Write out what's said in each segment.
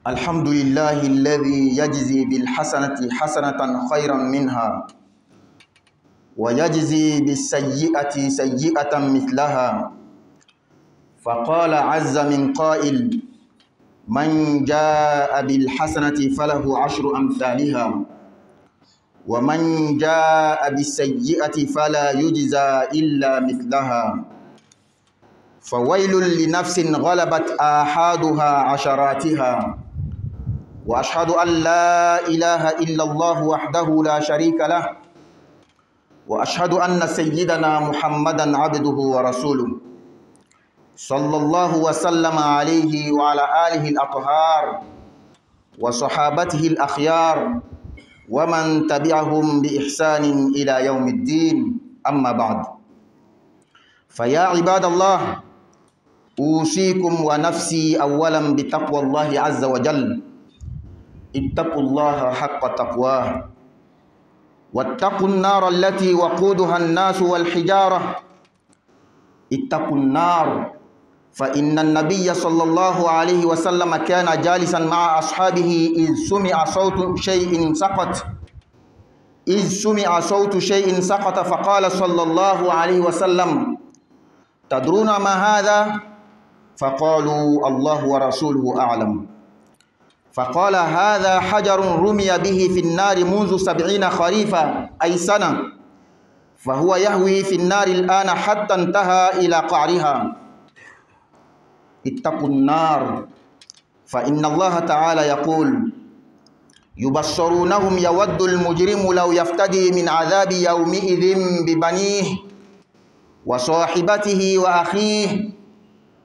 الحمد لله الذي يجزي بالحسنة حسنة خيرا منها ويجزي بالسيئة سيئة مثلها. فقال عز من قائل: من جاء بالحسنة فله عشر أمثالها ومن جاء بالسيئة فلا يجزى إلا مثلها. فويل لنفس غلبت آحادها عشراتها. وأشهد أن لا إله إلا الله وحده لا شريك له، وأشهد أن سيدنا محمدا عبده ورسوله صلى الله وسلم عليه وعلى آله الأطهار وصحابته الأخيار ومن تبعهم بإحسان إلى يوم الدين. أما بعد، فيا عباد الله، أوصيكم ونفسي أولا بتقوى الله عز وجل. اتقوا الله حق تقواه واتقوا النار التي وقودها الناس والحجارة. اتقوا النار، فإن النبي صلى الله عليه وسلم كان جالسا مع أصحابه إذ سمع صوت شيء سقط فقال صلى الله عليه وسلم: تدرون ما هذا؟ فقالوا: الله ورسوله أعلم. فقال: هذا حجر رمي به في النار منذ 70 خريفا أي سنة، فهو يهوي في النار الآن حتى انتهى إلى قعرها. اتقوا النار، فإن الله تعالى يقول: يبصرونهم يود المجرم لو يفتدي من عذاب يومئذ ببنيه وصاحبته وأخيه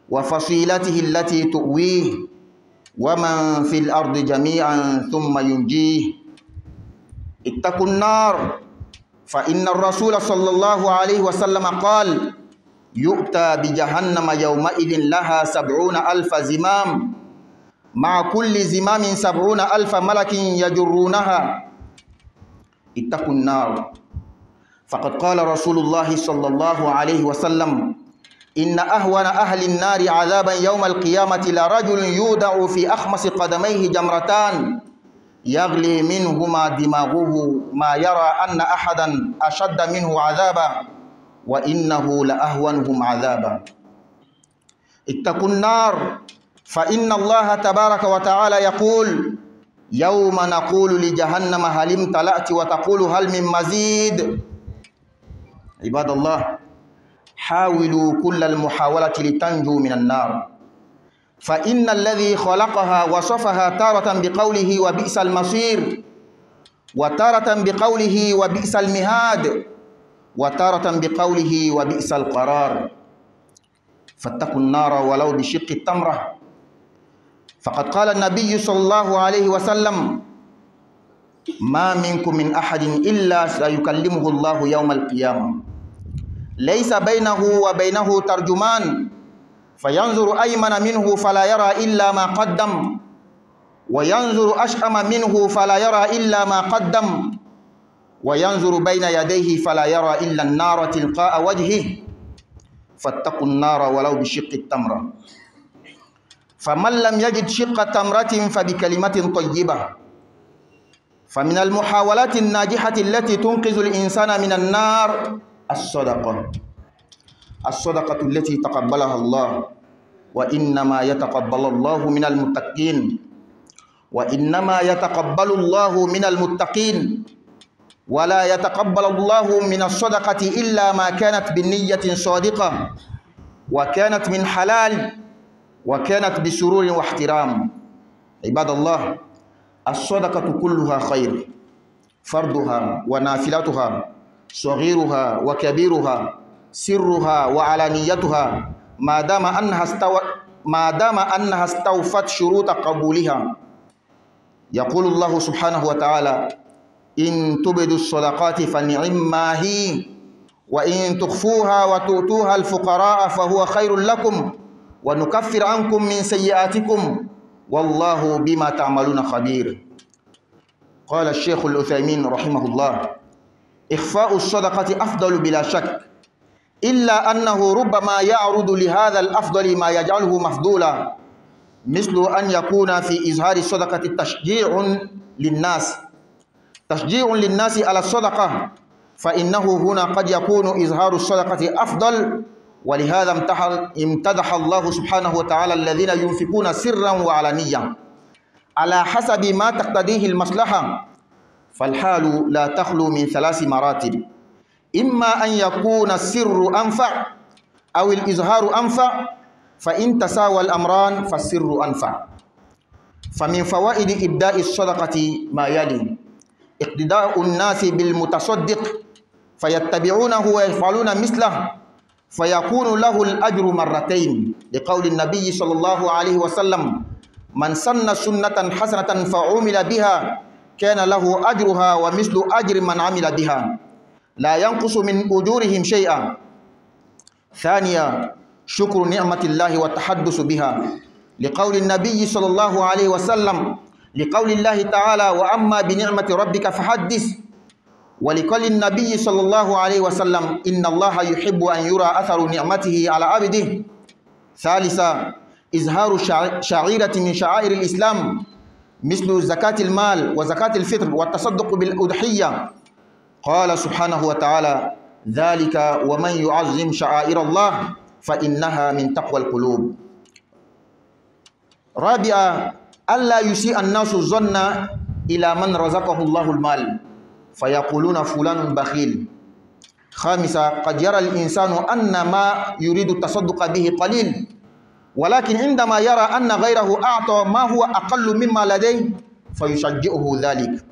وفصيلته التي تؤويه ومن في الأرض جميعا ثم ينجيه. اتقوا النار، فإن الرسول صلى الله عليه وسلم قال: يؤتى بجهنم يومئذ لها 70,000 زمام، مع كل زمام 70,000 ملك يجرونها. اتقوا النار، فقد قال رسول الله صلى الله عليه وسلم: إن أهون أهل النار عذابا يوم القيامة لرجل يودع في أخمص قدميه جمرتان يغلي منهما دماغه ما يرى أن أحدا أشد منه عذابا وإنه لأهونهم عذابا. اتقوا النار، فإن الله تبارك وتعالى يقول: يوم نقول لجهنم هل امتلأت وتقول هل من مزيد. عباد الله، حاولوا كل المحاولة لتنجوا من النار، فإن الذي خلقها وصفها تارة بقوله وبئس المصير، وتارة بقوله وبئس المهاد، وتارة بقوله وبئس القرار. فاتقوا النار ولو بشق التمرة. فقد قال النبي صلى الله عليه وسلم: ما منكم من أحد إلا سيكلمه الله يوم القيامة، ليس بينه وبينه ترجمان، فينظر أيمن منه فلا يرى إلا ما قدم، وينظر أشأم منه فلا يرى إلا ما قدم، وينظر بين يديه فلا يرى إلا النار تلقاء وجهه. فاتقوا النار ولو بشق التمرة. فمن لم يجد شق تمرة فبكلمة طيبة. فمن المحاولات الناجحة التي تنقذ الإنسان من النار الصدقة التي تقبلها الله، وإنما يتقبل الله من المتقين، ولا يتقبل الله من الصدقة إلا ما كانت بالنية صادقة، وكانت من حلال، وكانت بسرور واحترام. عباد الله، الصدقة كلها خير، فرضها ونافلتها، صغيرها وكبيرها، سرها وعلانيتها، ما دام أنها استوفت شروط قبولها. يقول الله سبحانه وتعالى: إن تبدوا الصدقات فنعما هي، وإن تخفوها وتؤتوها الفقراء فهو خير لكم ونكفر عنكم من سيئاتكم والله بما تعملون خبير. قال الشيخ العثيمين رحمه الله: إخفاء الصدقة أفضل بلا شك، إلا أنه ربما يعرض لهذا الأفضل ما يجعله مفضولا، مثل أن يكون في إظهار الصدقة تشجيع للناس على الصدقة، فإنه هنا قد يكون إظهار الصدقة أفضل. ولهذا امتدح الله سبحانه وتعالى الذين ينفقون سرا وعلانية على حسب ما تقتضيه المصلحة. فالحال لا تخلو من 3 مراتب: إما أن يكون السر أنفع أو الإظهار أنفع، فإن تساوى الأمران فالسر أنفع. فمن فوائد إبداء الصدقة ما يلي: اقتداء الناس بالمتصدق فيتبعونه ويفعلون مثله، فيكون له الأجر مرتين، لقول النبي صلى الله عليه وسلم: من سن سنة حسنة فعمل بها كان له أجرها ومثل أجر من عمل بها لا ينقص من أجورهم شيئا. ثانيا، شكر نعمة الله والتحدث بها، لقول النبي صلى الله عليه وسلم: لقول الله تعالى: وأما بنعمة ربك فحدث. ولقول النبي صلى الله عليه وسلم: إن الله يحب أن يرى أثر نعمته على عبده. ثالثا، إظهار شعيرة من شعائر الإسلام مثل زكاة المال وزكاة الفطر والتصدق بالأضحية. قال سبحانه وتعالى: ذلك ومن يعظم شعائر الله فإنها من تقوى القلوب. رابعا، ألا يسيء الناس الظن إلى من رزقه الله المال فيقولون فلان بخيل. خامسا، قد يرى الإنسان أن ما يريد التصدق به قليل، ولكن عندما يرى أن غيره أعطى ما هو أقل مما لديه فيشجعه ذلك.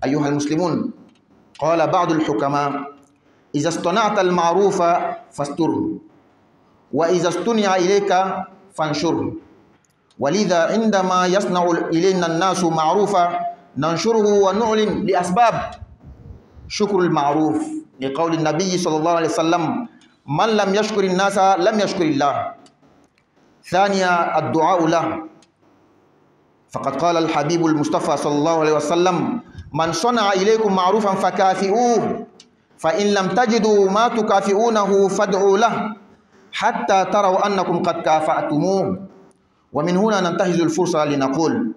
أيها المسلمون، قال بعض الحكماء: إذا اصطنعت المعروف فاستره، وإذا اصطنع إليك فانشره. ولذا عندما يصنع إلينا الناس معروفا ننشره ونعلن لأسباب: شكر المعروف، لقول النبي صلى الله عليه وسلم: من لم يشكر الناس لم يشكر الله. ثانيا، الدعاء له، فقد قال الحبيب المصطفى صلى الله عليه وسلم: من صنع إليكم معروفا فكافئوه، فإن لم تجدوا ما تكافئونه فادعوا له حتى تروا أنكم قد كافأتموه. ومن هنا ننتهز الفرصة لنقول: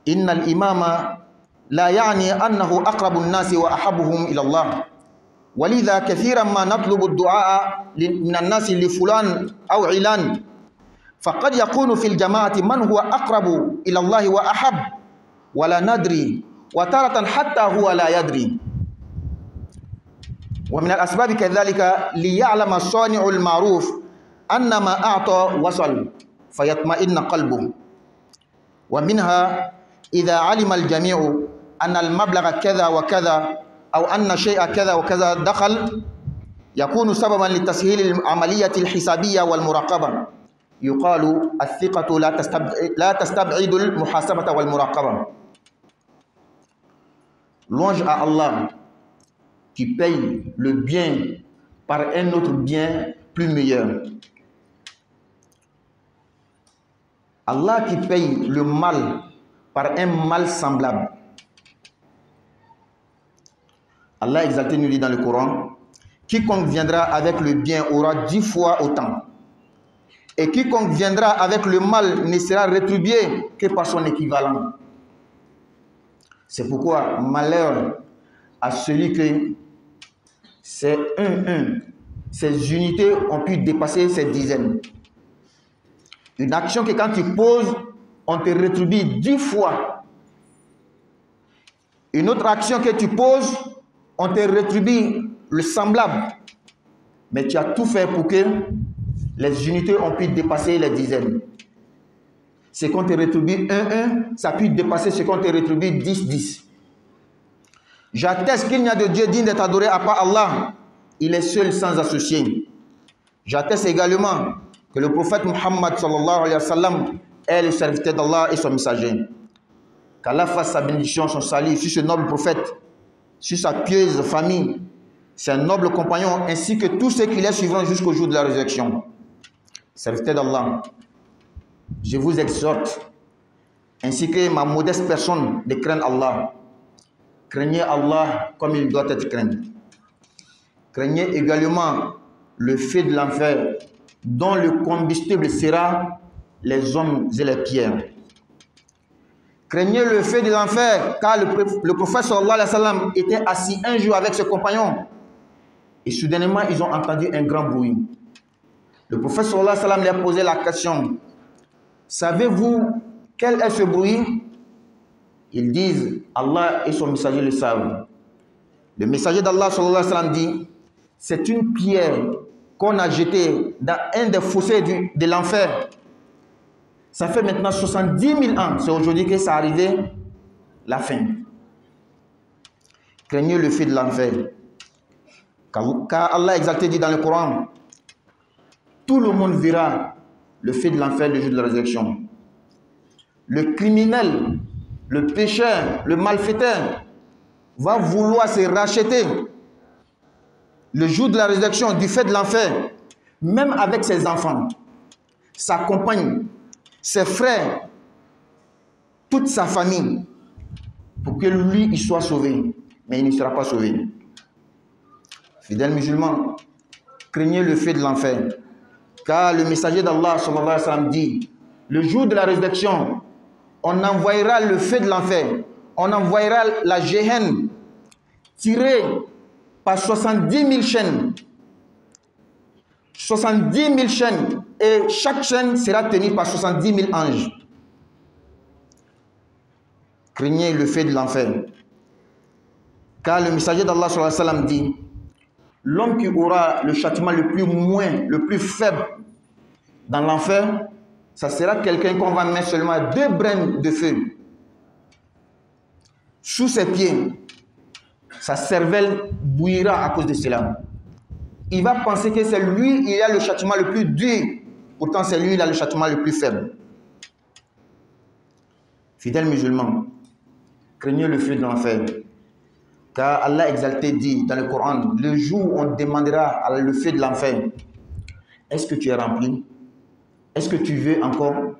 إن الإمام لا يعني أنه أقرب الناس وأحبهم إلى الله، ولذا كثيرا ما نطلب الدعاء من الناس لفلان أو علان، فقد يكون في الجماعة من هو أقرب إلى الله وأحب ولا ندري، وتارة حتى هو لا يدري. ومن الأسباب كذلك ليعلم صانع المعروف أن ما أعطى وصل فيطمئن قلبه. ومنها إذا علم الجميع أن المبلغ كذا وكذا أو أن شيء كذا وكذا دخل يكون سببا لتسهيل العملية الحسابية والمراقبة. يقال: الثقة لا تستبعد المحاسبة والمراقبة. Louange à Allah qui paye le bien par un autre bien plus meilleur. Allah qui paye le mal par un mal semblable. Allah exalté nous dit dans le Coran: quiconque viendra avec le bien aura 10 fois autant, et quiconque viendra avec le mal ne sera rétribué que par son équivalent. C'est pourquoi malheur à celui que ces ces unités ont pu dépasser ces dizaines. Une action que quand tu poses, on te rétribue 10 fois. Une autre action que tu poses, on te rétribue le semblable. Mais tu as tout fait pour que les unités ont pu dépasser les dizaines. Ce qu'on te rétribue 1, ça peut dépasser ce qu'on te rétribue 10. J'atteste qu'il n'y a de Dieu digne d'être adoré à part Allah. Il est seul sans associé. J'atteste également que le prophète Muhammad sallallahu alayhi wa sallam est le serviteur d'Allah et son messager. Qu'Allah fasse sa bénédiction, son salut sur ce noble prophète, sur sa pieuse famille, ses nobles compagnons, ainsi que tous ceux qui les suivront jusqu'au jour de la résurrection. Serviteur d'Allah, je vous exhorte, ainsi que ma modeste personne, de craindre Allah. Craignez Allah comme il doit être craint. Craignez également le feu de l'enfer, dont le combustible sera les hommes et les pierres. Craignez le feu de l'enfer, car le prophète sallallahu alayhi wa sallam était assis un jour avec ses compagnons. Et soudainement, ils ont entendu un grand bruit. Le prophète sallallahu alayhi wa sallam leur a posé la question: savez-vous quel est ce bruit? Ils disent: Allah et son messager le savent. Le messager d'Allah sallallahu alayhi wa sallam dit: c'est une pierre qu'on a jetée dans un des fossés de l'enfer. Ça fait maintenant 70 000 ans. C'est aujourd'hui que ça arrivé, la fin. Craignez le feu de l'enfer. Car Allah exalté dit dans le Coran: tout le monde verra le feu de l'enfer le jour de la résurrection. Le criminel, le pécheur, le malfaiteur va vouloir se racheter le jour de la résurrection du feu de l'enfer, même avec ses enfants, sa compagne, ses frères, toute sa famille, pour que lui, il soit sauvé. Mais il ne sera pas sauvé. Fidèles musulmans, craignez le feu de l'enfer. Car le messager d'Allah sallallahu alayhi wa sallam dit: le jour de la résurrection, on envoyera le feu de l'enfer, on envoyera la géhenne tirée par 70 000 chaînes. 70 000 chaînes, et chaque chaîne sera tenue par 70 000 anges. Craignez le feu de l'enfer. Car le messager d'Allah sallallahu alayhi wa sallam dit: l'homme qui aura le châtiment le plus moins, le plus faible dans l'enfer, ça sera quelqu'un qu'on va mettre seulement 2 brins de feu sous ses pieds. Sa cervelle bouillira à cause de cela. Il va penser que c'est lui qui a le châtiment le plus dur. Pourtant, c'est lui qui a le châtiment le plus faible. Fidèles musulmans, craignez le feu de l'enfer. Car Allah exalté dit dans le Coran: le jour où on demandera le feu de l'enfer: est-ce que tu es rempli? Est-ce que tu veux encore?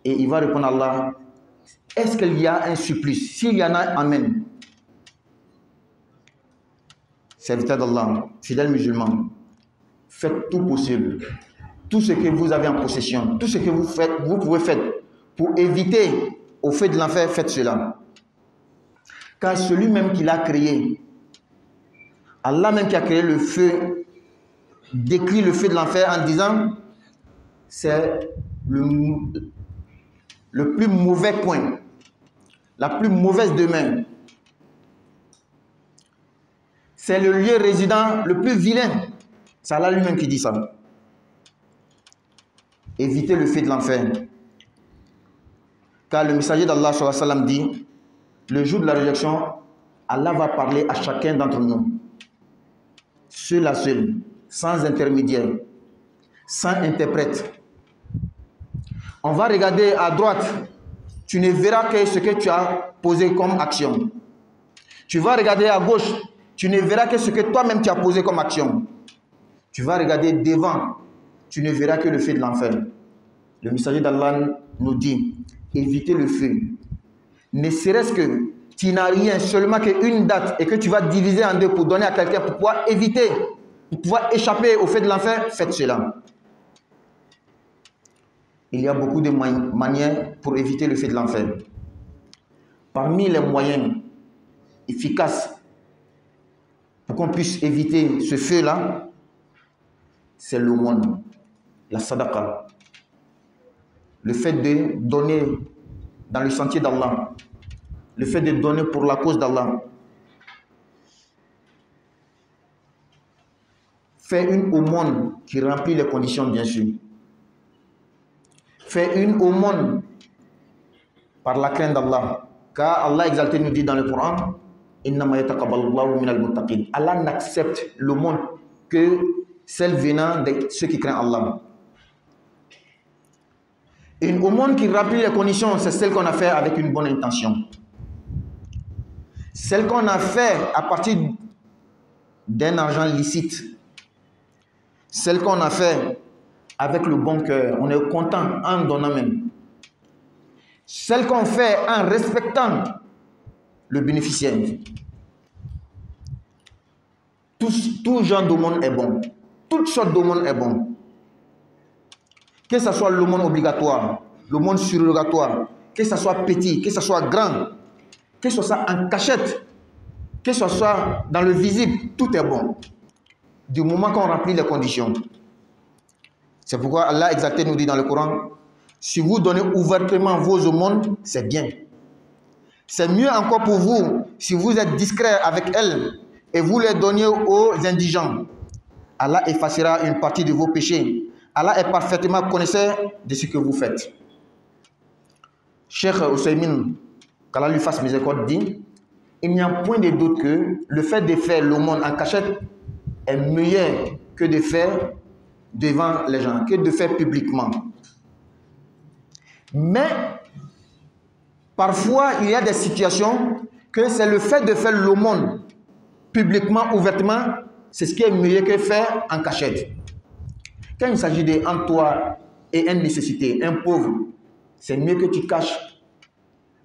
Et il va répondre à Allah: est-ce qu'il y a un surplus? S'il y en a, amen. Serviteurs d'Allah, fidèles musulmans, faites tout possible, tout ce que vous avez en possession, tout ce que vous pouvez faire pour éviter au feu de l'enfer, faites cela. Car celui même qui l'a créé, Allah même qui a créé le feu, décrit le feu de l'enfer en disant: c'est le plus mauvais point, la plus mauvaise demeure. C'est le lieu résident le plus vilain. C'est Allah lui-même qui dit ça. Évitez le feu de l'enfer. Car le messager d'Allah sallallahu alayhi wa sallam dit: le jour de la résurrection, Allah va parler à chacun d'entre nous, seul à seul, sans intermédiaire, sans interprète. On va regarder à droite, tu ne verras que ce que tu as posé comme action. Tu vas regarder à gauche, tu ne verras que ce que toi-même tu as posé comme action. Tu vas regarder devant, tu ne verras que le feu de l'enfer. Le messager d'Allah nous dit: évitez le feu. Ne serait-ce que tu n'as rien, seulement qu'une date, et que tu vas diviser en deux pour donner à quelqu'un pour pouvoir éviter, pour pouvoir échapper au feu de l'enfer, faites cela. Il y a beaucoup de manières pour éviter le feu de l'enfer. Parmi les moyens efficaces pour qu'on puisse éviter ce feu-là, c'est l'aumône, la sadaqa. Le fait de donner dans le sentier d'Allah, le fait de donner pour la cause d'Allah. Fais une aumône qui remplit les conditions, bien sûr. Fais une aumône par la crainte d'Allah. Car Allah exalté nous dit dans le Coran: Allah n'accepte l'aumône que celle venant de ceux qui craignent Allah. Une aumône qui remplit les conditions, c'est celle qu'on a fait avec une bonne intention. Celle qu'on a fait à partir d'un argent licite. Celle qu'on a fait avec le bon cœur. On est content en donnant même. Celle qu'on fait en respectant le bénéficiaire. Tout genre d'aumône est bon. Toute sorte d'aumône est bon. que ce soit l'aumône obligatoire, l'aumône surrogatoire, que ce soit petit, que ce soit grand, que ce soit en cachette, que ce soit dans le visible, tout est bon. Du moment qu'on remplit les conditions. C'est pourquoi Allah exalté nous dit dans le Coran, si vous donnez ouvertement vos aumônes, c'est bien. C'est mieux encore pour vous si vous êtes discret avec elles et vous les donnez aux indigents. Allah effacera une partie de vos péchés. Allah est parfaitement connaisseur de ce que vous faites. Cheikh Ousaymin, qu'Allah lui fasse miséricorde, dit, il n'y a point de doute que le fait de faire l'aumône en cachette est meilleur que de faire devant les gens, que de faire publiquement. Mais parfois, il y a des situations que c'est le fait de faire l'aumône publiquement, ouvertement, c'est ce qui est mieux que faire en cachette. Quand il s'agit d'un toi et une nécessité, un pauvre, c'est mieux que tu caches.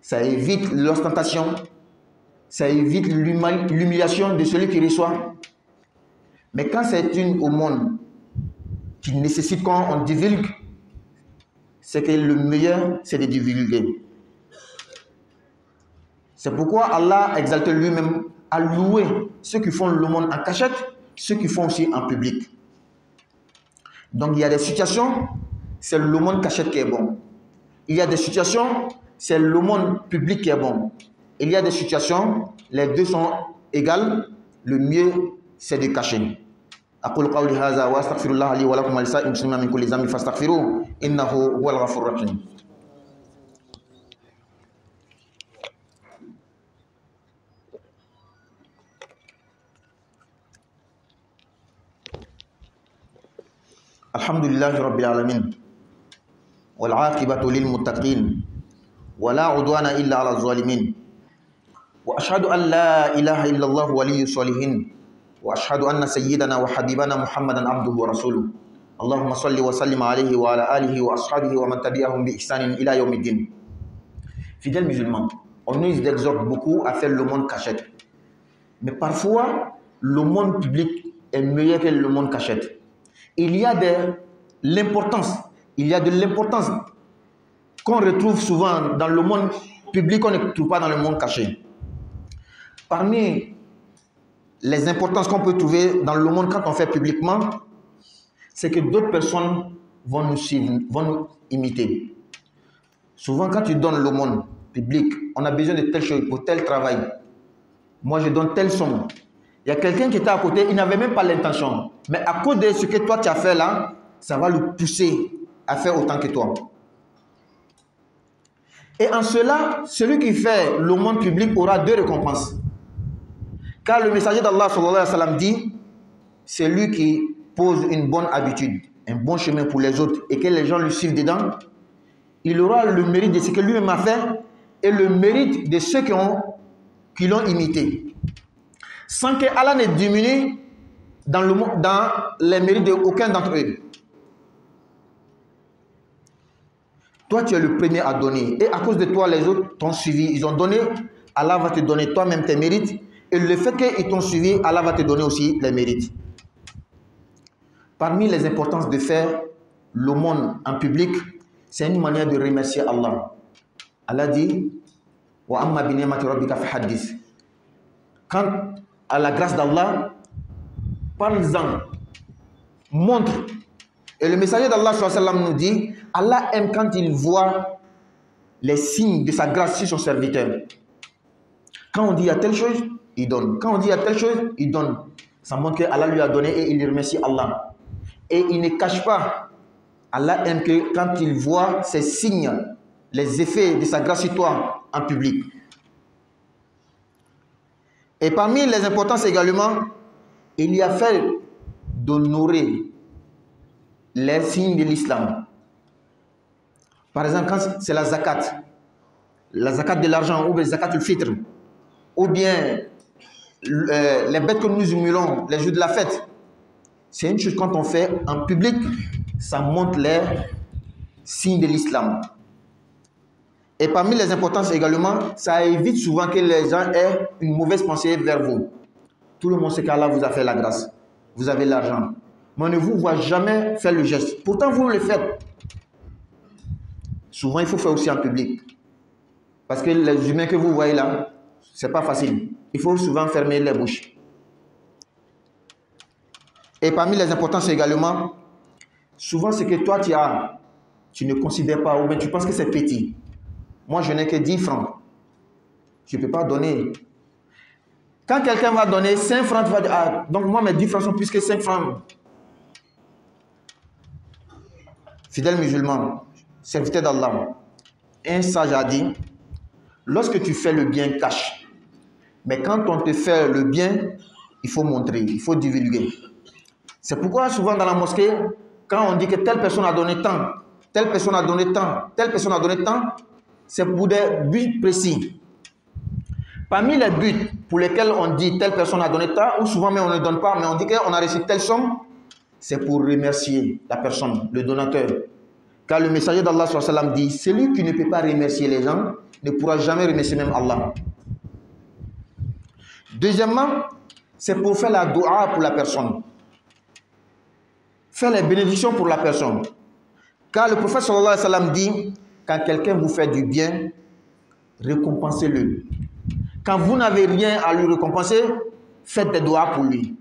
Ça évite l'ostentation, ça évite l'humiliation de celui qui reçoit. Mais quand c'est une aumône qui nécessite qu'on divulgue, c'est que le meilleur, c'est de divulguer. C'est pourquoi Allah exalte lui-même à louer ceux qui font l'aumône en cachette, ceux qui font aussi en public. Donc il y a des situations, c'est l'aumône cachette qui est bon. Il y a des situations, c'est l'aumône public qui est bon. Il y a des situations, les deux sont égales, le mieux c'est de cacher. أقول قولي هذا وأستغفر الله لي ولكم ولسائر المسلمين من كل ذنب فاستغفروه إنه هو الغفور الرحيم. الحمد لله رب العالمين والعاقبة للمتقين ولا عدوان إلا على الظالمين وأشهد أن لا إله إلا الله ولي الصالحين وأشهد أن سيدنا وحبيبنا محمدا عبده ورسوله اللهم صل وسلم عليه وعلى آله وأصحابه ومن تبعهم بإحسان إلى يوم الدين. Fidèles musulmans, on nous exhorte beaucoup à faire l'aumône cachette. Mais parfois, l'aumône public est meilleur que l'aumône cachette. Il y a de l'importance qu'on retrouve souvent dans le monde public, qu'on ne trouve pas dans le monde caché. Parmi les importances qu'on peut trouver dans le monde quand on fait publiquement, c'est que d'autres personnes vont nous suivre, vont nous imiter. Souvent, quand tu donnes l'aumône public, on a besoin de telle chose pour tel travail. Moi, je donne telle somme. Il y a quelqu'un qui était à côté, il n'avait même pas l'intention. Mais à cause de ce que toi tu as fait là, ça va le pousser à faire autant que toi. Et en cela, celui qui fait l'aumône public aura deux récompenses. Car le messager d'Allah sallallahu alayhi wa sallam dit, c'est lui qui pose une bonne habitude, un bon chemin pour les autres et que les gens le suivent dedans, il aura le mérite de ce que lui-même a fait et le mérite de ceux qui l'ont imité. Sans que Allah ne diminue dans les mérites d'aucun d'entre eux. Toi, tu es le premier à donner. Et à cause de toi, les autres t'ont suivi. Ils ont donné. Allah va te donner toi-même tes mérites. Et le fait qu'ils t'ont suivi, Allah va te donner aussi les mérites. Parmi les importances de faire l'aumône en public, c'est une manière de remercier Allah. Allah dit wa amma bi ni'mati rabbika fahaddith. Quant à la grâce d'Allah, parle-en, montre. Et le messager d'Allah nous dit, Allah aime quand il voit les signes de sa grâce sur son serviteur. Quand on dit il y a telle chose, il donne. Quand on dit il y a telle chose, il donne. Ça montre qu'Allah lui a donné et il remercie Allah. Et il ne cache pas. Allah aime que quand il voit ces signes, les effets de sa grâce sur toi en public. Et parmi les importances également, il y a fait d'honorer les signes de l'islam. Par exemple, quand c'est la zakat de l'argent, ou bien zakat al-fitr, ou bien les bêtes que nous humilions, les jours de la fête, c'est une chose quand on fait en public, ça montre les signes de l'islam. Et parmi les importances également, ça évite souvent que les gens aient une mauvaise pensée vers vous. Tout le monde sait qu'Allah vous a fait la grâce. Vous avez l'argent. Mais on ne vous voit jamais faire le geste. Pourtant, vous le faites. Souvent, il faut faire aussi en public. Parce que les humains que vous voyez là, ce n'est pas facile. Il faut souvent fermer les bouches. Et parmi les importances également, souvent ce que toi tu as, tu ne considères pas ou bien tu penses que c'est petit. Moi, je n'ai que 10 francs. Je ne peux pas donner. Quand quelqu'un va donner 5 francs, tu vas dire, ah, donc moi mes 10 francs sont plus que 5 francs. Fidèle musulman, serviteur d'Allah, un sage a dit, lorsque tu fais le bien, cache. Mais quand on te fait le bien, il faut montrer, il faut divulguer. C'est pourquoi souvent dans la mosquée, quand on dit que telle personne a donné tant, telle personne a donné tant, telle personne a donné tant, c'est pour des buts précis. Parmi les buts pour lesquels on dit telle personne a donné tant, ou souvent même on ne donne pas, mais on dit qu'on a reçu telle somme, c'est pour remercier la personne, le donateur. Car le messager d'Allah dit, celui qui ne peut pas remercier les gens, ne pourra jamais remercier même Allah. Deuxièmement, c'est pour faire la dua pour la personne. Faire les bénédictions pour la personne. Car le prophète sallallahu alayhi wa sallam dit, quand quelqu'un vous fait du bien, récompensez-le. Quand vous n'avez rien à lui récompenser, faites des doigts pour lui.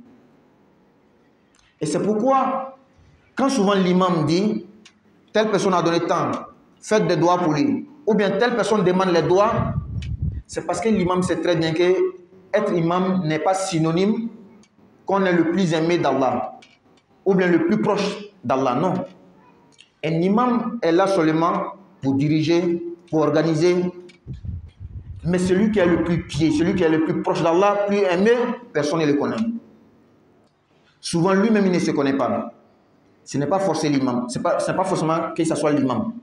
Et c'est pourquoi, quand souvent l'imam dit, telle personne a donné tant, faites des doigts pour lui, ou bien telle personne demande les doigts, c'est parce que l'imam sait très bien que être imam n'est pas synonyme qu'on est le plus aimé d'Allah, ou bien le plus proche d'Allah, non. Un imam est là seulement pour diriger, pour organiser, mais celui qui est le plus pieux, celui qui est le plus proche d'Allah, plus aimé, personne ne le connaît. Souvent lui-même il ne se connaît pas. Ce n'est pas forcément l'imam, ce n'est pas forcément que ce soit l'imam.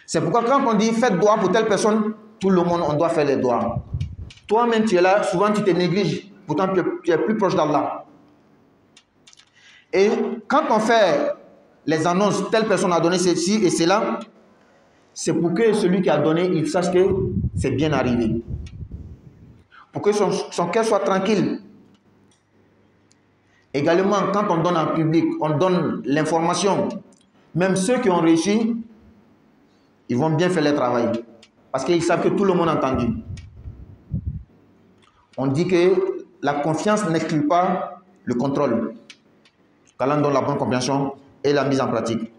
C'est pourquoi quand on dit faites doigt pour telle personne, tout le monde on doit faire les doigts. Toi-même tu es là, souvent tu te négliges, pourtant tu es plus proche d'Allah. Et quand on fait les annonces, telle personne a donné ceci et cela, c'est pour que celui qui a donné, il sache que c'est bien arrivé. Pour que son cœur soit tranquille. Également, quand on donne en public, on donne l'information. Même ceux qui ont réussi, ils vont bien faire leur travail. Parce qu'ils savent que tout le monde a entendu. On dit que la confiance n'exclut pas le contrôle. Qu'Allah donne la bonne compréhension et la mise en pratique.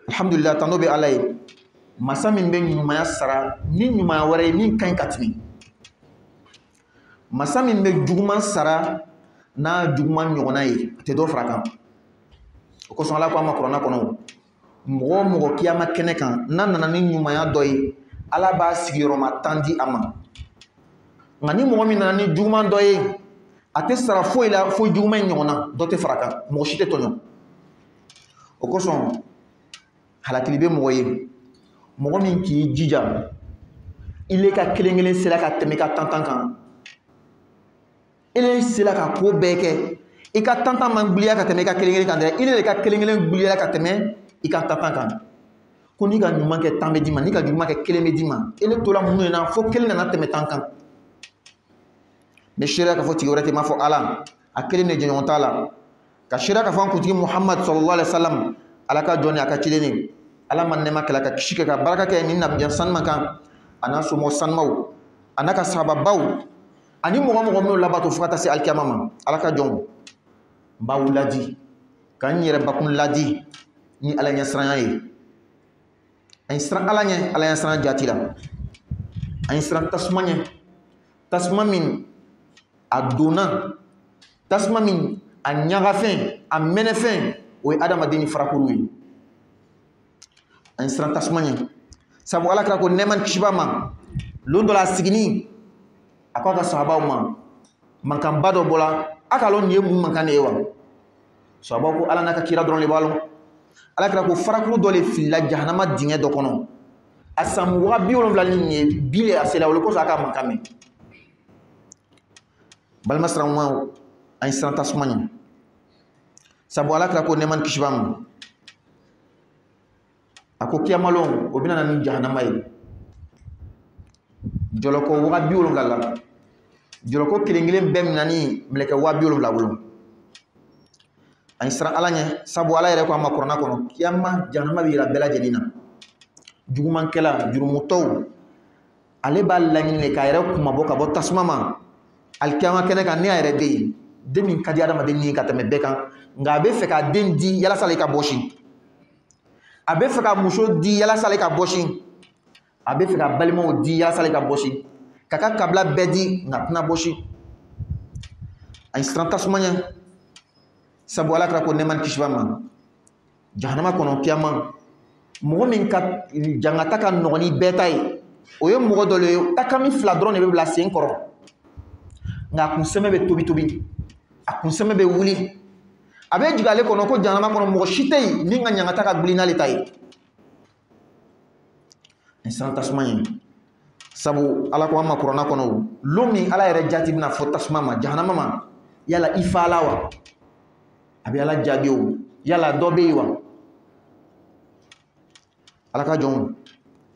Alhamdulillah, tanobe alay. Masa min be nyumaya sara, ni nyumaya wara ni kan katini. Masa min be juguma sara na juguma nyogona ye, te do fraka. Ko son la ko ma corona kono. Mogo mogo kiyama kene kan, na nana ni nyumaya doye, ala ba sigiro ma tandi ama. Ngani mogo min nana ni juguma doye, ate sara fo ila fo juguma nyogona, do te fraka, mogo shite tonyo. Ko son halakili be mogo ye. Mogo min ki jija, ile ka kelengelen sela ka teme ka tantan kan. Ile sela ka ko beke, i ka tantan man gbuliya ka teme ka kelengelen kan dɛ, ile ka kelengelen gbuliya ka teme i ka tantan kan. Ko ni ka ɲuman kɛ tan bɛ di ma, ni ka juguman kɛ kelen bɛ di ma. Ile tola mun na fo kelen nana tɛmɛ tan kan. Mais sariya ka fɔ tigi wɛrɛ tɛ, m'a fɔ Ala, a kelen de jɛɲɔgɔn t'a la. Ka sariya ka fɔ an kuntigi Muhammad sallallahu alaihi wa sallam, Ala ka jɔn ni a ka cilen ni. Ala ma nɛma kɛla ka kisi kɛ ka baraka kɛ ni nabijan sanuma kan, a n'a somɔgɔ sanumaw, a n'a ka sahababaw, ani mɔgɔ mɔgɔ minnu labato fo ka taa se alikiyama ma. Ala ka jɔn, n b'aw ladi, ka n yɛrɛ bakun ladi ni Ala ɲɛsiranya ye. An siran Ala ɲɛ, Ala ɲɛsiran jati la. An siran tasuma ɲɛ, tasuma min a donna, tasuma min a ɲagafɛn, a mɛnɛfɛn, o ye adamaden ni farakuru ye. An siran tasuma ɲɛ. Sabu Ala kira ko nɛɛma ni kisiba ma, lon dɔ la a sigini, a ko a ka sahabaw ma, mankanba dɔ bɔla, a ka lɔn nin ye mun mankan de ye wa? Sahabaw ko Ala n'a ka kira dɔrɔn de b'a lɔn. Ala kira ko farakuru dɔ le filila jahanama dingɛ dɔ kɔnɔ. A san 70 ni nin ye, bi le a sela, o le kosɔn a ka mankan mɛn. Balima silamɛw, an siran tasuma ɲɛ. Sabu Ala kira ko nɛɛma ni kisiba ma, a ko kiyamalon o bɛna na ni jahanama ye. Jɔlɔkɔ 70 la, jɔlɔkɔ kelen kelen bɛɛ minɛ ni mɛlɛkɛ 70 bolo. An siran Ala ɲɛ, sabu Ala yɛrɛ ko an ma kuranɛ kɔnɔ, kiyama jahanama bɛ yira bɛɛ lajɛlen na. jugumankɛla jurumutɔw ale b'a laɲini de k'a yɛrɛ kumabɔ ka bɔ tasuma ma alikiyama kɛnɛ kan ne a yɛrɛ bɛ yen den min ka di adamaden ni ka tɛmɛ bɛɛ kan nka a bɛ fɛ ka den di yalasa ale ka bɔsi a bɛ fɛ ka muso di yalasa ale ka bɔsi a bɛ fɛ ka balimaw di yalasa ale ka bɔsi ka kabila bɛɛ di nka tɛna bɔsi a ye siran tasuma ɲɛ sabu ala kɛra ko nɛɛma ni kisi b'a ma jahanama kɔnɔ kiyama mɔgɔ min ka jangata ka nɔgɔn ni bɛɛ ta ye o ye mɔgɔ dɔ le ye takami fila dɔrɔn de bɛ bila sen kɔrɔ nka a kunsɛmɛ bɛ tobi tobi a kunsɛmɛ bɛ wuli a bɛ jigin ale kɔnɔ ko jahanama kɔnɔ mɔgɔ si tɛ yen min ka ɲangata ka wuli n'ale ta ye ni siran tasuma ye sabu ala ko an ma kuranna kɔnɔ lon min ala yɛrɛ jati bɛna fɔ tasuma ma jahanama ma yala i fala wa a bɛ ala jaabi o yala dɔ bɛ yen wa ala ka jɔnw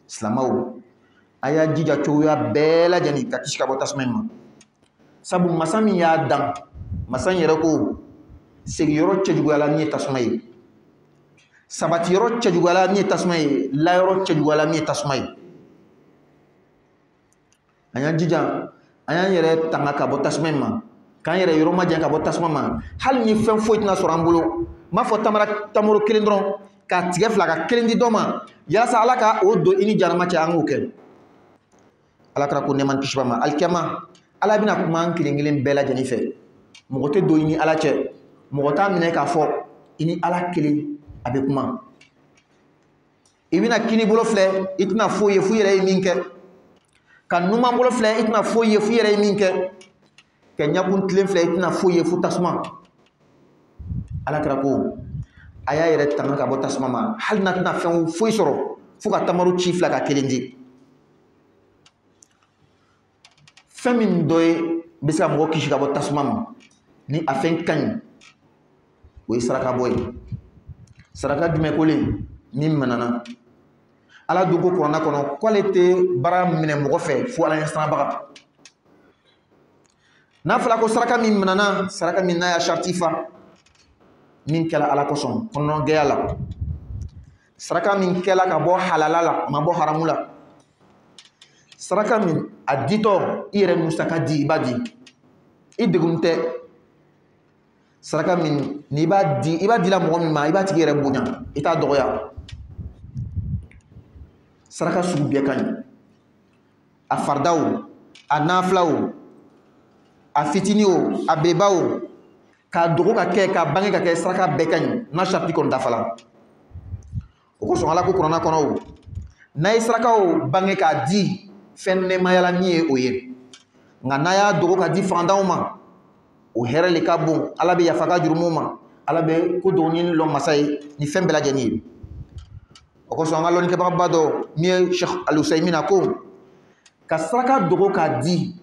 silamɛw a y'a jija cogoya bɛɛ lajɛlen ka kisi ka bɔ tasuma in ma sabu masa min y'a dan masa in yɛrɛ ko segiyɔrɔ cɛjuguyala min ye tasuma ye sabatiyɔrɔ cɛjuguyala min ye tasuma ye layɔrɔ cɛjuguyala min ye tasuma ye an y'an jija an y'an yɛrɛ tanga ka bɔ tasuma in ma k'an yɛrɛ yɔrɔ majanya ka bɔ tasuma ma hali ni fɛn foyi tɛna sɔrɔ an bolo n m'a fɔ tamaro kelen dɔrɔn k'a tigɛ fila ka kelen di dɔ ma yalasa ala ka o don i ni jahanama cɛ an k'o kɛ ala kɛra ko nɛɛma ni kisi b'a ma alikiyama ala bɛna kuma an kelen kelen bɛɛ lajɛlen fɛ mɔgɔ tɛ don i ni ala cɛ mɔgɔ t'a minɛ k'a fɔ i ni ala kelen a bɛ kuma i bɛna kini bolo filɛ i tɛna foyi ye fo i yɛrɛ ye min kɛ ka numan bolo filɛ i tɛna foyi ye fo i yɛrɛ ye min kɛ ka ɲakun tilen filɛ i tɛna foyi ye fo tasuma ala kɛra ko a y'a yɛrɛ tanga ka bɔ tasuma ma hali n'a tɛna fɛn foyi sɔrɔ fo ka tamaro ci fila ka kelen di fɛn min dɔ ye bɛ se ka mɔgɔ kisi ka bɔ tasuma ma ni a fɛn ka ɲi o ye saraka bɔ ye saraka jumɛn kolen min manana ala dun ko kuranna kɔnɔ k'ale tɛ baara minɛ mɔgɔ fɛ fo ala ɲɛ sirabaga n'a fɔra ko saraka min manana saraka min n'a y'a sariti fa min kɛla ala kosɔn kɔnɔgɛya la saraka min kɛla ka bɔ halala la ma bɔ haramu la saraka min a ditɔ i yɛrɛ musaka di i b'a di i degun tɛ saraka min ni i b'a dila mɔgɔ min ma i b'a tigi yɛrɛ bonya i t'a dɔgɔya saraka sugu bɛɛ ka ɲi a farida o a nafila o a fitini o a beba o k'a dogo ka kɛ k'a bange ka kɛ saraka bɛɛ ka ɲi n'a sariti kɔni dafala o kosɔn ala ko kuranna kɔnɔ o n'a ye sarakaw bange k'a di fɛn nɛmayala min ye o ye nka n'a y'a dogo ka di fantanw ma o hɛrɛ le ka bon ala bɛ yafa ka jurumuw ma ala bɛ ko dɔgɔnin lɔn masa ye ni fɛn bɛɛ lajɛlen ye o kosɔn an ka lɔnnikɛbagaba dɔ min ye Sheikh Al-Usaimina ko ka saraka dogo k'a di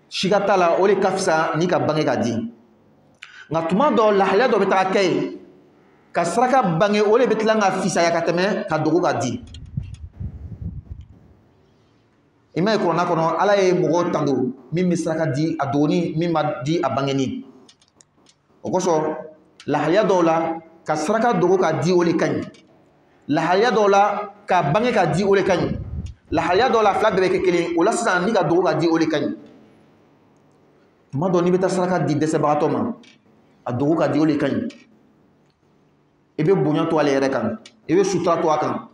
siga t'a la o de ka fisa ni ka bange k'a di nka tuma dɔ lahalaya dɔ bɛ taga kɛ ye ka saraka bange o de bɛ tila ka fisaya ka tɛmɛ ka dogo k'a di i ma ye kuranna kɔnɔ ala ye mɔgɔw tando min bɛ saraka di a dogoni min ma di a bangeni o kosɔn lahalaya dɔw la ka saraka dogo k'a di o de ka ɲi lahalaya dɔw la ka bange k'a di o de ka ɲi lahalaya dɔw la fila bɛɛ bɛ kɛ kelen o la sisan ni ka dogo k'a di o de ka ɲi tuma dɔ n'i bɛ taa saraka di dɛsɛbagatɔ ma a dogo k'a di o de ka ɲi i bɛ bonya to ale yɛrɛ kan i bɛ sutura to a kan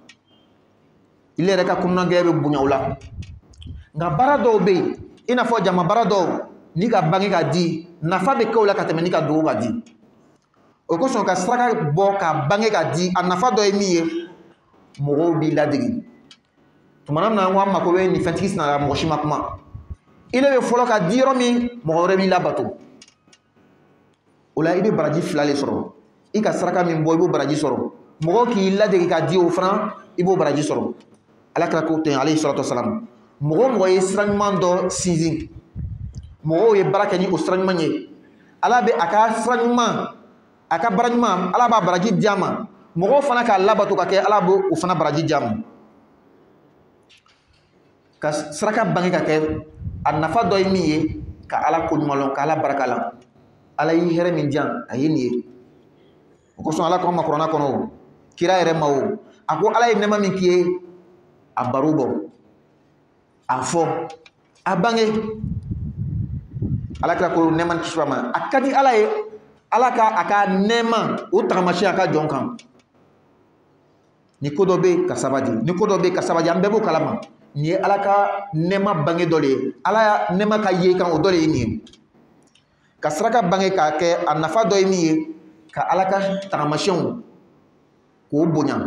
ile yɛrɛ ka kɔnɔnagɛya bɛ bonya o la nka baara dɔw bɛ yen i n'a fɔ jama baara dɔw ni ka bange ka di nafa bɛ kɛ o la ka tɛmɛ ni ka dogo ka di o kosɔn ka saraka bɔ ka bange ka di a nafa dɔ ye min ye mɔgɔw b'i ladege tumana min na an ko an mako bɛ nin fɛntigi sinala mɔgɔ si ma kuma ile bɛ fɔlɔ ka di yɔrɔ min mɔgɔ wɛrɛ b'i labato o la i bɛ baraji fila de sɔrɔ i ka saraka min bɔ i b'o baraji sɔrɔ mɔgɔw k'i ladege ka di o fana i b'o baraji sɔrɔ ala kɛra ko ten alayhi salatu wasalam mɔgɔ ye sira ɲuman dɔ sinsin mɔgɔw ye baara kɛ ni o sira ɲuman ye ala bɛ a ka sira ɲuman a ka baara ɲuman ala b'a baraji di a ma mɔgɔw fana k'a labato ka kɛ ala b'o o fana baraji di a ma ka saraka bange ka kɛ a nafa dɔ ye min ye ka ala ko ɲuman lɔn ka ala barika la ala y'i hɛrɛ min diyan a ye nin ye o kosɔn ala ko an ma kuranna kɔnɔ o kira yɛrɛ ma o a ko ala ye nɛɛma min k'i ye a baro bɔ a fɔ a bange Alakira ko nɛɛma ni kisi b'a ma a ka di Ala ye Ala ka a ka nɛɛma o tagamasiɲɛ a ka jɔn kan ni ko dɔ bɛ yen ka sabati ni ko dɔ bɛ yen ka sabati an bɛɛ b'o kalama nin ye Ala ka nɛɛma bange dɔ de ye Ala ya nɛɛma ka ye kan o dɔ de ye nin ye ka saraka bange k'a kɛ a nafa dɔ ye min ye ka Ala ka tagamasiɲɛnw k'o bonya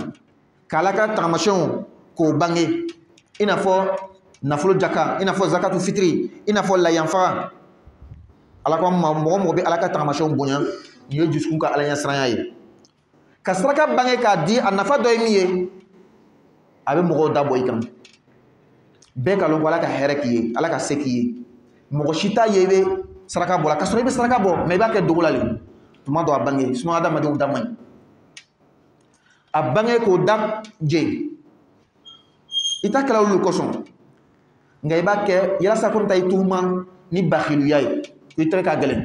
ka Ala ka tagamasiɲɛnw k'o bange i n'a fɔ nafolo jaka i n'a fɔ zakatu fitiri i n'a fɔ layanfaga Ala ko mɔgɔ mɔgɔ bɛ Ala ka tagamasiɲɛnw bonya nin ye dusukun ka Ala ɲɛsiranya ye ka saraka bange k'a di a nafa dɔ ye min ye a bɛ mɔgɔw da bɔ i kan bɛɛ ka lɔn ko Ala ka hɛrɛ k'i ye Ala ka se k'i ye mɔgɔ si t'a ye i bɛ saraka bɔ la ka sɔrɔ i bɛ saraka bɔ mais i b'a kɛ dogo la le tuma dɔ a bange sinon adamadenw da man ɲi a bange k'o da je i ta kɛla olu kosɔn nka i b'a kɛ yalasa ko n ta i tuhuma ni bakhiliya ye ko i tɛgɛ ka gɛlɛn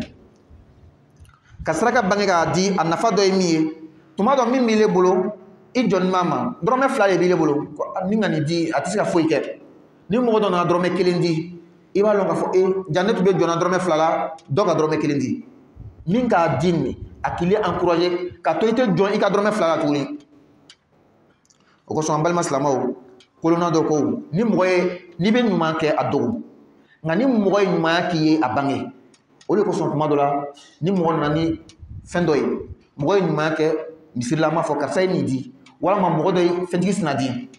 ka saraka bange k'a di a nafa dɔ ye min ye tuma dɔ min b'i bolo i jɔni b'a ma dɔrɔmɛ 2 de b'i bolo ni ka nin di a tɛ se ka foyi kɛ ni mɔgɔ dɔ nana dɔrɔmɛ 1 di i b'a lɔn k'a fɔ jan ne tun bɛ jɔnna dɔrɔmɛ 2 la dɔ ka dɔrɔmɛ 1 di min k'a di nin a k'i encourager ka to i tɛ jɔn i ka dɔrɔmɛ 2 la tuguni o kosɔn an balima silamɛw kolonna dɔ ko ni mɔgɔ ye n'i bɛ ɲuman kɛ a dogo nka ni mɔgɔ ye ɲumanya k'i ye a bange o de kosɔn tuma dɔ la ni mɔgɔ nana ni fɛn dɔ ye mɔgɔ ye ɲumanya kɛ misirila an b'a fɔ karisa ye nin di walima mɔgɔ dɔ ye fɛntigi sina di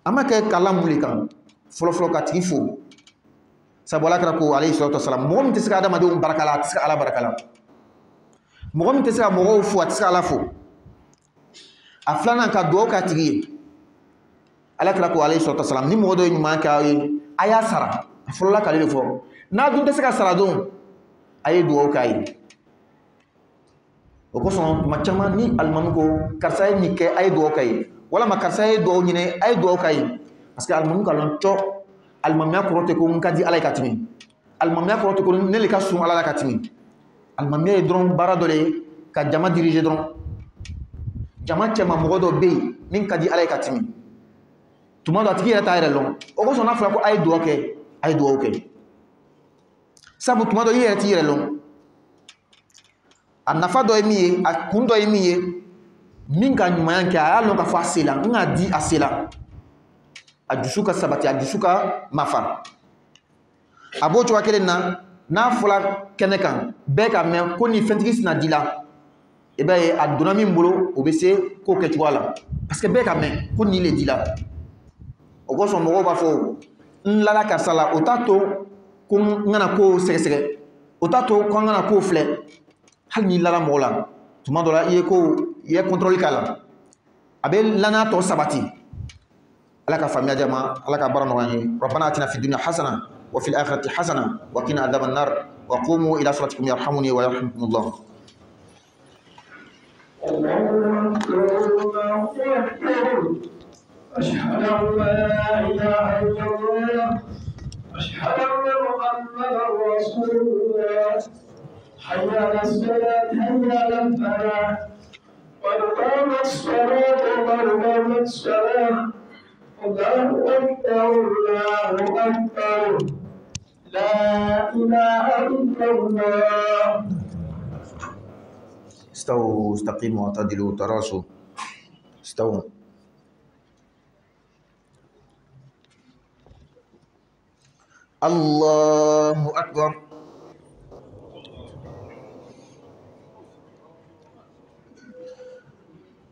an ma kɛ k'a lamuli kan fɔlɔfɔlɔ ka tigi fo sabu Alakira ko alayhi salatu wasalam mɔgɔ min tɛ se ka adamadenw barika la a tɛ se ka Ala barika la mɔgɔ min tɛ se ka mɔgɔw fo a tɛ se ka Ala fo a filanan ka dugawu k'a tigi ye Alakira ko alayhi salatu wasalam ni mɔgɔ dɔ ye ɲuman kɛ aw ye a y'a sara a fɔlɔla k'ale de fɔ n'a dun tɛ se ka sara don a ye dugawu k'a ye o kosɔn tuma caman ni alimami ko karisa ye nin kɛ a ye dugawu k'a ye walima karisa ye dugawu ɲini a ye dugawu k'a ye parce que alimami ka lɔn cɔ alimamiya kɔrɔ tɛ ko n ka di Ala ye ka tɛmɛ alimamiya kɔrɔ tɛ ko ne le ka sun Ala la ka tɛmɛ alimamiya ye dɔrɔn baara dɔ de ye ka jama diriger dɔrɔn jama cɛma mɔgɔ dɔ bɛ yen min ka di Ala ye ka tɛmɛ tuma dɔ a tigi yɛrɛ t'a yɛrɛ lɔn o kosɔn n'a fɔra ko a ye dugawu kɛ a ye dugawu kɛ sabu tuma dɔ i yɛrɛ t'i yɛrɛ lɔn a nafa dɔ ye min ye a kun dɔ ye min ye min ka ɲumanya kɛ a y'a lɔn k'a fɔ a se la n k'a di a se la a dusu ka sabati a dusu ka mafa a b'o cogoya kelen na n'a fɔra kɛnɛ kan bɛɛ ka mɛn ko ni fɛntigi sina di la i b'a ye a donna min bolo o bɛ se k'o kɛ cogoya la parce que bɛɛ ka mɛn ko nin le di la o kosɔn mɔgɔw b'a fɔ n lala karisa la o t'a to ko n kana kow sɛgɛsɛgɛ o t'a to ko an kana kow filɛ hali n'i lala mɔgɔ la tuma dɔ la i ye contrôle k'a la a bɛ lanaya tɔ sabati Ala ka faamuya di a ma Ala ka baara nɔgɔya an ye rabbana atina fid dunya hasana wa fil akhirati hasana wa qina adhaban nar wa qumu ila salatikum yarhamuni wa yarhamkumullah أشهد أن لا إله إلا الله أشهد أن محمدا رسول الله حي على الصلاة حي على الفلاح قد قامت الصلاة قد قامت الصلاة الله أكبر الله أكبر لا إله إلا الله استووا استقيموا واعتدلوا تراصوا استووا الله أكبر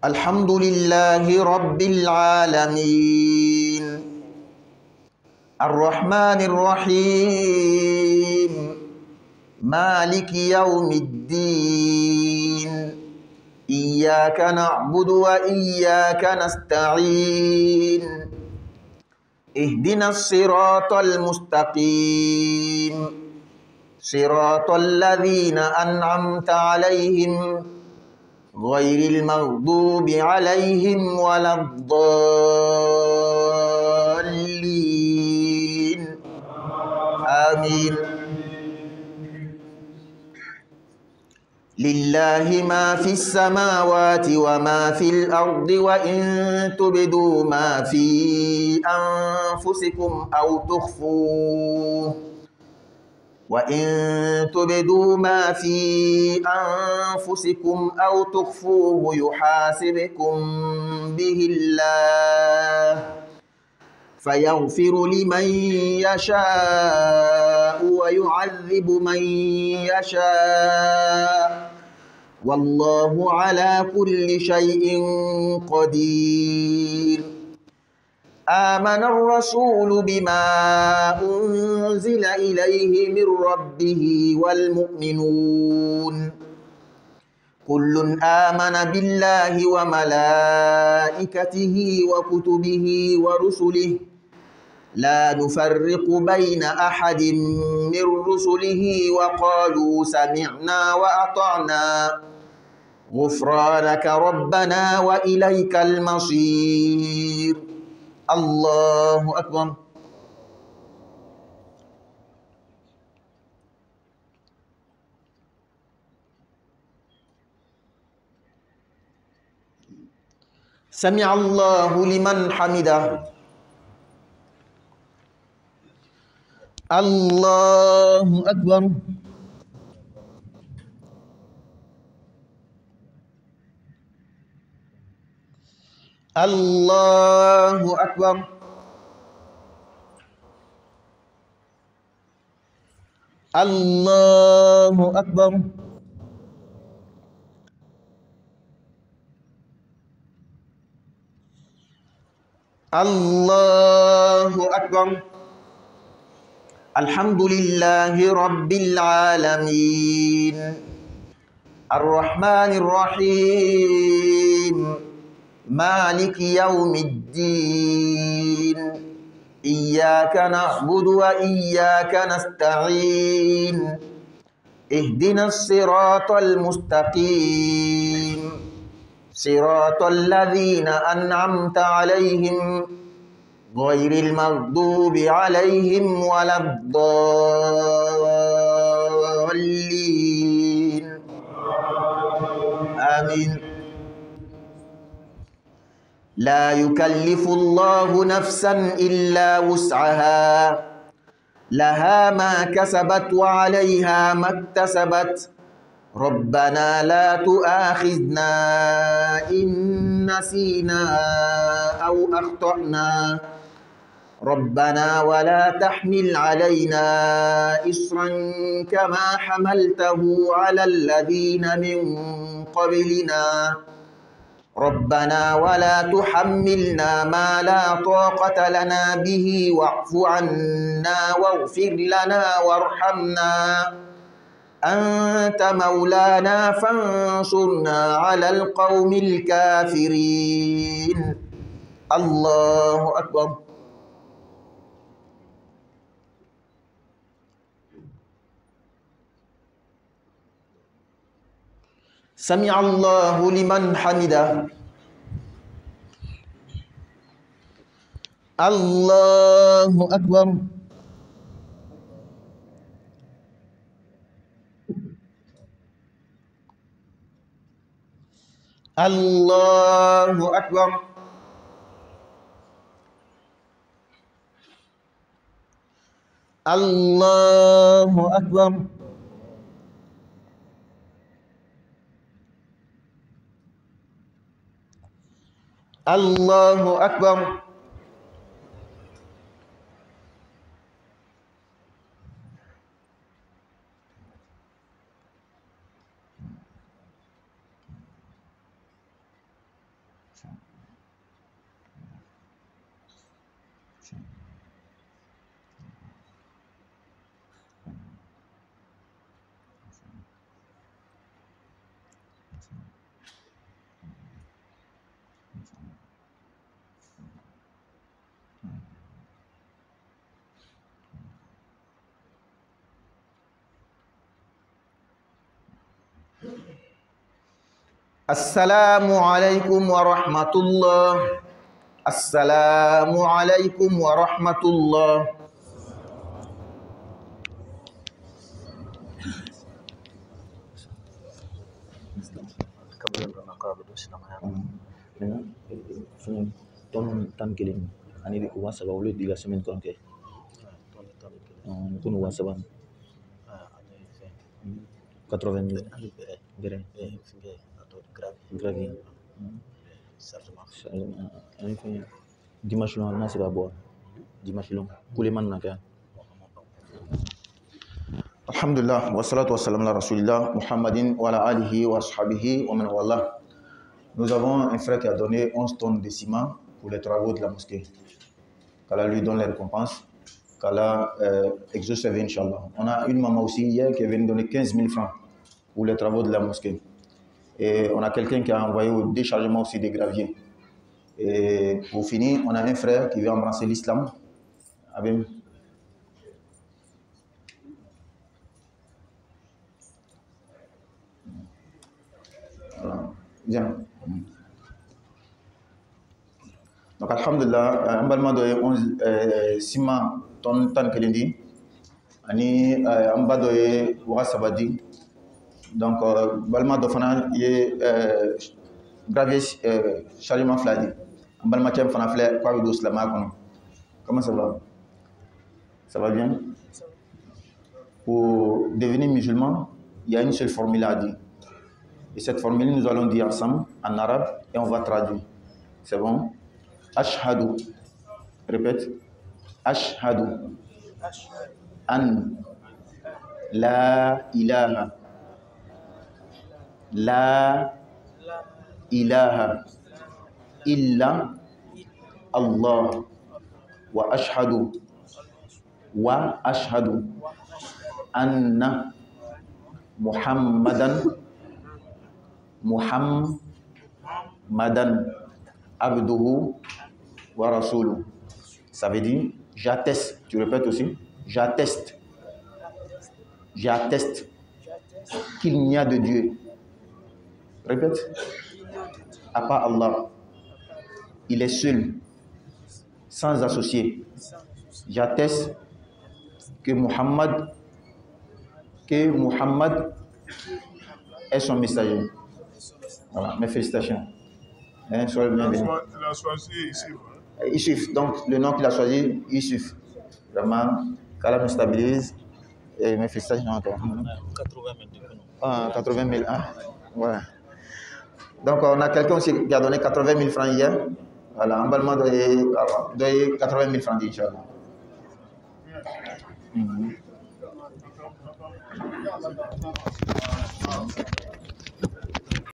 الحمد لله رب العالمين الرحمن الرحيم مالك يوم الدين إياك نعبد وإياك نستعين اهدنا الصراط المستقيم صراط الذين أنعمت عليهم غير المغضوب عليهم ولا الضالين آمين لله ما في السماوات وما في الأرض وإن تبدوا ما في أنفسكم أو تخفوه يحاسبكم به الله فيغفر لمن يشاء ويعذب من يشاء والله على كل شيء قدير. آمن الرسول بما أنزل إليه من ربه والمؤمنون كل آمن بالله وملائكته وكتبه ورسله لا نفرق بين أحد من رسله وقالوا سمعنا وأطعنا غفرانك ربنا وإليك المصير. الله أكبر. سمع الله لمن حمده. الله أكبر. الله أكبر. الله أكبر. الله أكبر. الحمد لله رب العالمين الرحمن الرحيم مالك يوم الدين إياك نعبد وإياك نستعين اهدنا الصراط المستقيم صراط الذين أنعمت عليهم غير المغضوب عليهم ولا الضالين آمين. لا يكلف الله نفسا إلا وسعها لها ما كسبت وعليها ما اكتسبت ربنا لا تؤاخذنا إن نسينا أو أخطأنا ربنا ولا تحمل علينا إصرا كما حملته على الذين من قبلنا ربنا ولا تحملنا ما لا طاقة لنا به واعف عنا واغفر لنا وارحمنا أنت مولانا فانصرنا على القوم الكافرين. الله أكبر. سمع الله لمن حمده. الله أكبر. الله أكبر. الله أكبر. الله أكبر. السلام عليكم ورحمة الله. السلام عليكم ورحمة الله. Tan killing. I need to once about the last minute conquer. Kun once about 80 000 gravi. Dimanche long, non, c'est pas bon. Dimanche long, coulement n'a qu'à. Alhamdulillah, wa salatu wa salam ala rasulillah, Muhammadin wa ala alihi wa ashabihi wa man wallah. Nous avons un frère qui a donné 11 tonnes de ciment pour les travaux de la mosquée. Qu'Allah lui donne les récompenses, qu'Allah exauce sa vie, Inch'Allah. On a une maman aussi hier qui est venue donner 15 000 francs pour les travaux de la mosquée. Et on a quelqu'un qui a envoyé au déchargement aussi des graviers. Et pour finir, on a un frère qui veut embrasser l'islam. Voilà. Bien. Donc, alhamdulillah, un balma de 11 ciment tonnes tan kelendi, ani un bas de wara sabadi. Donc, balma de fana y gravier chargement fladi. Un balma qui fana flé quoi de islam. Comment ça va? Ça va bien? Pour devenir musulman, il y a une seule formule à dire. Et cette formule, nous allons dire ensemble en arabe et on va traduire. C'est bon? Ashhadu. Répète. Ashhadu. An. La ilaha. La ilaha. Illa. Allah. Wa ashhadu. Wa ashhadu. Anna. Muhammadan. Muhammadan abduhu wa rasuluhu. Ça veut dire j'atteste. Tu répètes aussi. J'atteste. J'atteste qu'il n'y a de Dieu. Répète. À part Allah. Il est seul, sans associé. J'atteste que Muhammad est son messager. Voilà, mes félicitations. Soyez bienvenus. Il a choisi Yusuf. Donc, le nom qu'il a choisi, Yusuf. Vraiment, qu'Allah me stabilise. Et mes félicitations encore. 80 000. Ah, voilà. Donc, on a quelqu'un aussi qui a donné 80 000 francs hier. Voilà, un ballement de 80 000 francs, Inch'Allah.